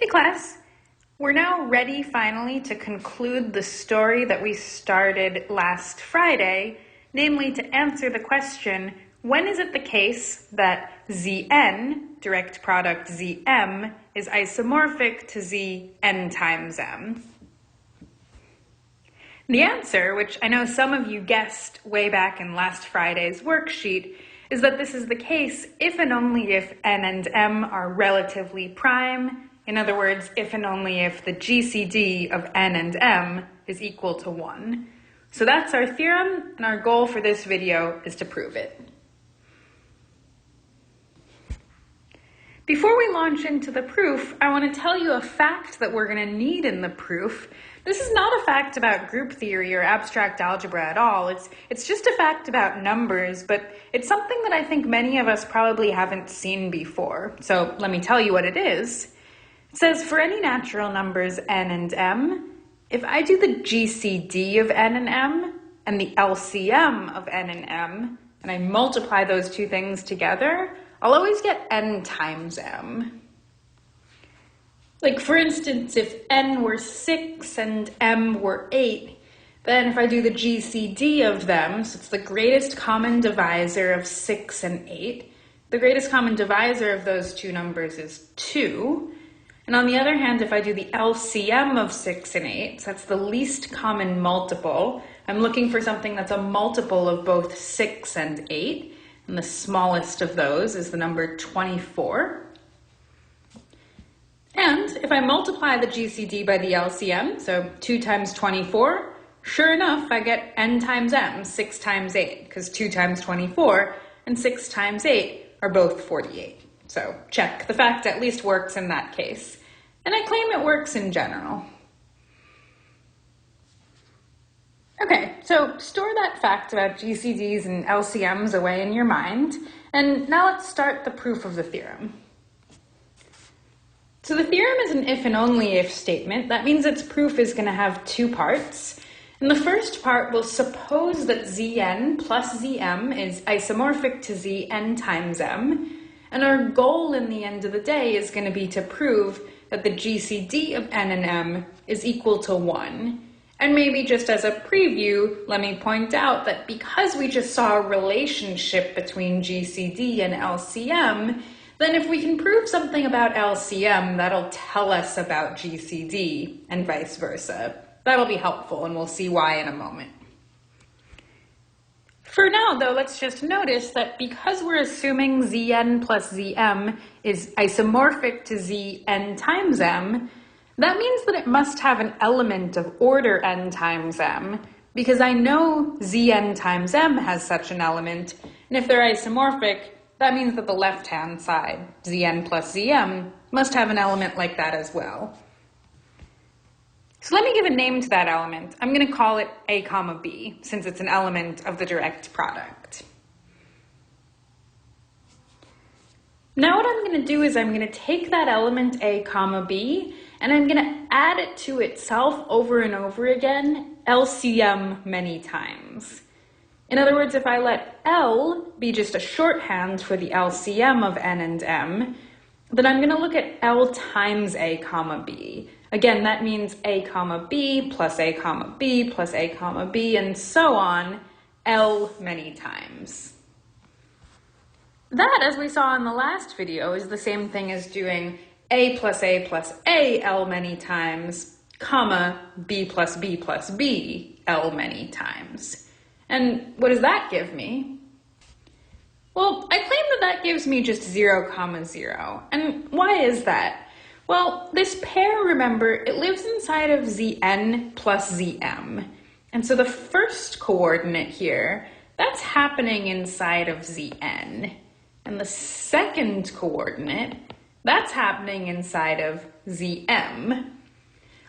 Hey class, we're now ready finally to conclude the story that we started last Friday, namely to answer the question, when is it the case that Zn, direct product Zm, is isomorphic to Zn times m? The answer, which I know some of you guessed way back in last Friday's worksheet, is that this is the case if and only if n and m are relatively prime. In other words, if and only if the GCD of n and m is equal to 1. So that's our theorem, and our goal for this video is to prove it. Before we launch into the proof, I want to tell you a fact that we're going to need in the proof. This is not a fact about group theory or abstract algebra at all. It's just a fact about numbers, but it's something that I think many of us probably haven't seen before. So let me tell you what it is. It says for any natural numbers n and m, if I do the GCD of n and m and the LCM of n and m, and I multiply those two things together, I'll always get n times m. Like for instance, if n were 6 and m were 8, then if I do the GCD of them, so it's the greatest common divisor of 6 and 8, the greatest common divisor of those two numbers is 2. And on the other hand, if I do the LCM of 6 and 8, so that's the least common multiple, I'm looking for something that's a multiple of both 6 and 8, and the smallest of those is the number 24. And if I multiply the GCD by the LCM, so 2 times 24, sure enough, I get n times m, 6 times 8, because 2 times 24 and 6 times 8 are both 48. So check, the fact at least works in that case. And I claim it works in general. Okay, so store that fact about GCDs and LCMs away in your mind, and now let's start the proof of the theorem. So the theorem is an if and only if statement. That means its proof is going to have two parts. In the first part, we'll suppose that Zn plus Zm is isomorphic to Zn times m, and our goal in the end of the day is going to be to prove that the GCD of n and m is equal to 1. And maybe just as a preview, let me point out that because we just saw a relationship between GCD and LCM, then if we can prove something about LCM, that'll tell us about GCD and vice versa. That'll be helpful, and we'll see why in a moment. For now, though, let's just notice that because we're assuming Zn plus Zm is isomorphic to Zn times m, that means that it must have an element of order n times m, because I know Zn times m has such an element, and if they're isomorphic, that means that the left-hand side, Zn plus Zm, must have an element like that as well. So let me give a name to that element. I'm going to call it a comma b, since it's an element of the direct product. Now what I'm going to do is I'm going to take that element a comma b, and I'm going to add it to itself over and over again, LCM many times. In other words, if I let L be just a shorthand for the LCM of n and m, then I'm going to look at L times a comma b. Again, that means a comma b plus a comma b plus a comma b, and so on, L many times. That, as we saw in the last video, is the same thing as doing a plus a L many times, comma, b plus b L many times. And what does that give me? Well, I claim that that gives me just 0, 0. And why is that? Well, this pair, remember, it lives inside of Zn plus Zm. And so the first coordinate here, that's happening inside of Zn. And the second coordinate, that's happening inside of Zm.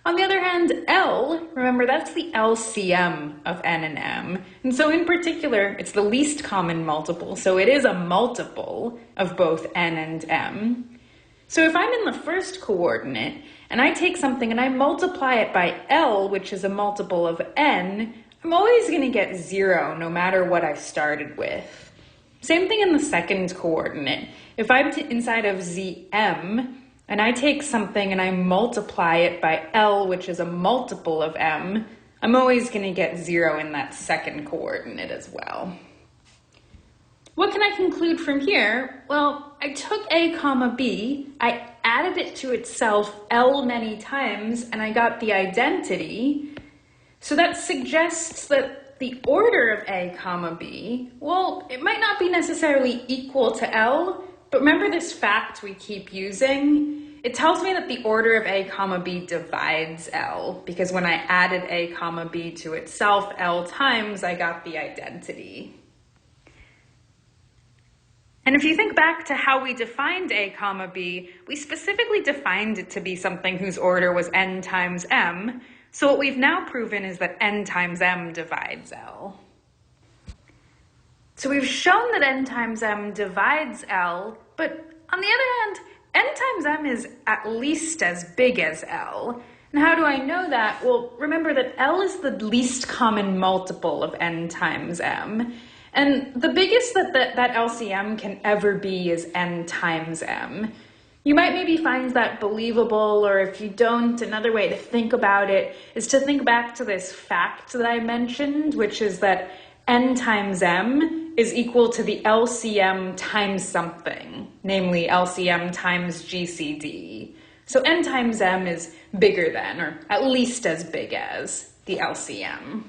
On the other hand, L, remember, that's the LCM of n and m. And so in particular, it's the least common multiple. So it is a multiple of both n and m. So if I'm in the first coordinate, and I take something and I multiply it by L, which is a multiple of n, I'm always going to get 0 no matter what I started with. Same thing in the second coordinate. If I'm inside of Zm, and I take something and I multiply it by L, which is a multiple of M, I'm always going to get 0 in that second coordinate as well. What can I conclude from here? Well, I took A comma B, I added it to itself L many times, and I got the identity. So that suggests that the order of A comma B, well, it might not be necessarily equal to L, but remember this fact we keep using? It tells me that the order of A comma B divides L, because when I added A comma B to itself L times, I got the identity. And if you think back to how we defined A comma B, we specifically defined it to be something whose order was n times m. So what we've now proven is that n times m divides L. So we've shown that n times m divides L, but on the other hand, n times m is at least as big as L. And how do I know that? Well, remember that L is the least common multiple of n times m. And the biggest that LCM can ever be is n times m. You might maybe find that believable, or if you don't, another way to think about it is to think back to this fact that I mentioned, which is that n times m is equal to the LCM times something, namely LCM times GCD. So n times m is bigger than, or at least as big as, the LCM.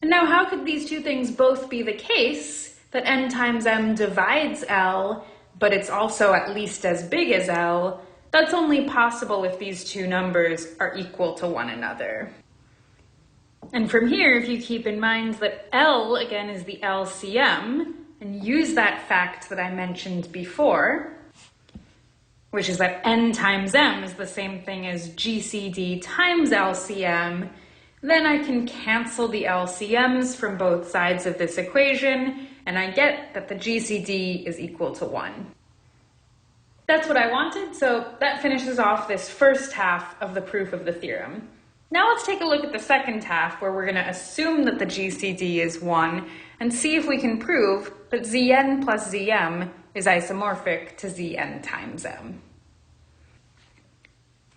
And now how could these two things both be the case, that n times m divides L, but it's also at least as big as L? That's only possible if these two numbers are equal to one another. And from here, if you keep in mind that L, again, is the LCM, and use that fact that I mentioned before, which is that n times m is the same thing as GCD times LCM, then I can cancel the LCMs from both sides of this equation, and I get that the GCD is equal to 1. That's what I wanted, so that finishes off this first half of the proof of the theorem. Now let's take a look at the second half, where we're going to assume that the GCD is 1, and see if we can prove that Zn plus Zm is isomorphic to Zn times m.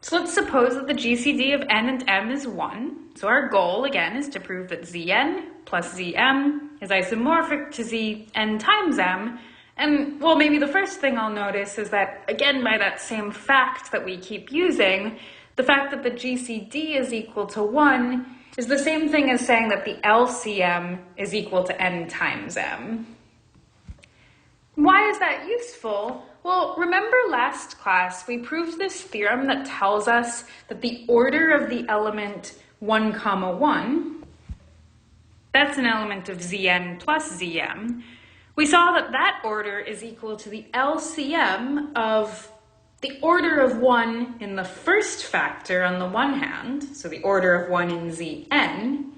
So let's suppose that the GCD of n and m is 1. So our goal, again, is to prove that Zn plus Zm is isomorphic to Zn times m. And, well, maybe the first thing I'll notice is that, again, by that same fact that we keep using, the fact that the GCD is equal to 1 is the same thing as saying that the LCM is equal to n times m. Why is that useful? Well, remember last class we proved this theorem that tells us that the order of the element 1, 1, that's an element of Zn plus Zm. We saw that that order is equal to the LCM of the order of 1 in the first factor on the one hand, so the order of 1 in Zn,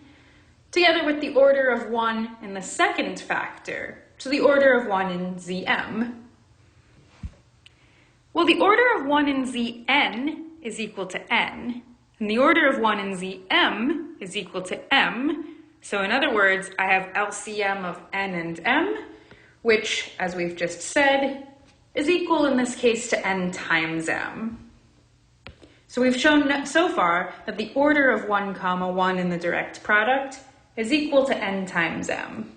together with the order of 1 in the second factor, so the order of 1 in Zm. Well, the order of 1 in Zn is equal to n, and the order of 1 in Zm is equal to m. So in other words, I have LCM of n and m, which, as we've just said, is equal in this case to n times m. So we've shown so far that the order of 1, 1 in the direct product is equal to n times m.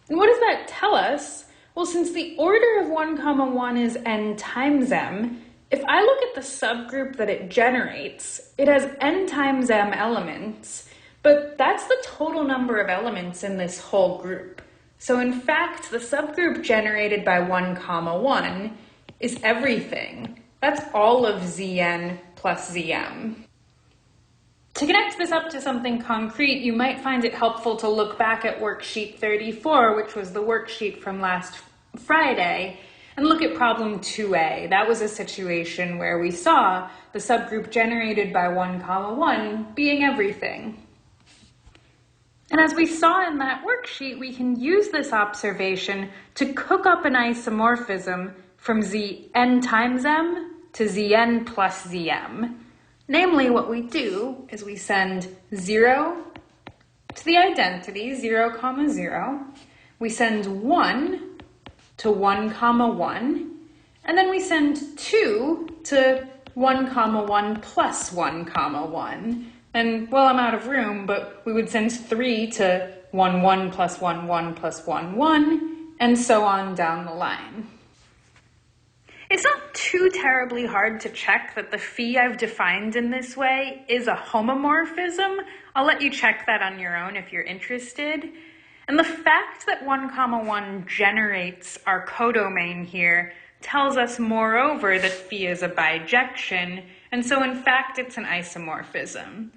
And what does that tell us? Well, since the order of 1, 1 is n times m, if I look at the subgroup that it generates, it has n times m elements, but that's the total number of elements in this whole group. So in fact, the subgroup generated by 1, 1 is everything. That's all of Zn plus Zm. To connect this up to something concrete, you might find it helpful to look back at worksheet 34, which was the worksheet from last Friday, and look at problem 2a. That was a situation where we saw the subgroup generated by 1, 1 being everything. And as we saw in that worksheet, we can use this observation to cook up an isomorphism from Zn times m to Zn plus Zm. Namely, what we do is we send 0 to the identity, 0, 0. We send 1 to 1, 1. And then we send 2 to 1 comma 1 plus 1 comma 1. And, well, I'm out of room, but we would send 3 to 1, 1 plus 1, 1 plus 1, 1, and so on down the line. It's not too terribly hard to check that the phi I've defined in this way is a homomorphism. I'll let you check that on your own if you're interested. And the fact that 1 comma 1 generates our codomain here tells us, moreover, that phi is a bijection, and so in fact it's an isomorphism.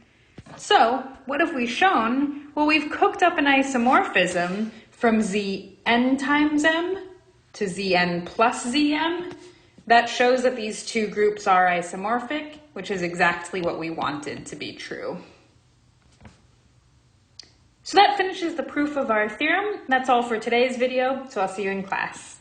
So, what have we shown? Well, we've cooked up an isomorphism from Zn times m to Zn plus Zm. That shows that these two groups are isomorphic, which is exactly what we wanted to be true. So that finishes the proof of our theorem. That's all for today's video, so I'll see you in class.